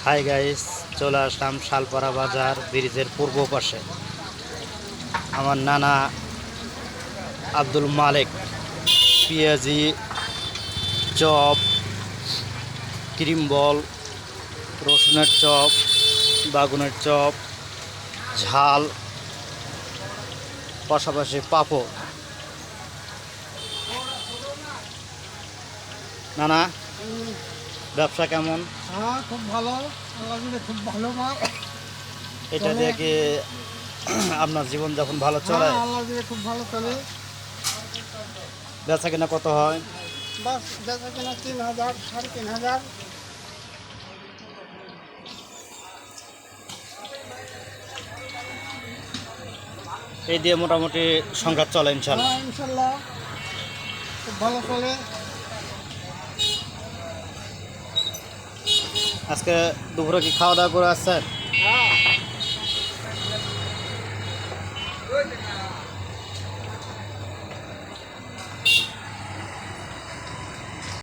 Hi guys, চলে আসলাম শালপাড়া বাজার ব্রিজের পূর্ব পাশে। আমার নানা আব্দুল মালিক পেঁয়াজি, চপ, ক্রিম বল, রসুনের চপ, বাগুনের চপ, ঝাল, পাশাপাশি পাঁপড়। নানা, ব্যবসা কেমন? হ্যাঁ, খুব ভালো। আল্লাহ দিলে খুব ভালো মাল। এটা দিয়ে কি আপনার জীবনযাপন ভালো চলে? হ্যাঁ, আল্লাহ দিলে খুব ভালো চলে। বেচা কিনা কত হয়? বাস বেচা কেনা 3,000, 3,500। এই দিয়ে মোটামুটি সংখ্যা চলে ইনশাল্লাহ। হ্যাঁ, ইনশাল্লাহ খুব ভালো চলে। আজকে দুপুরে কি খাওয়া দাওয়া করে আসছেন?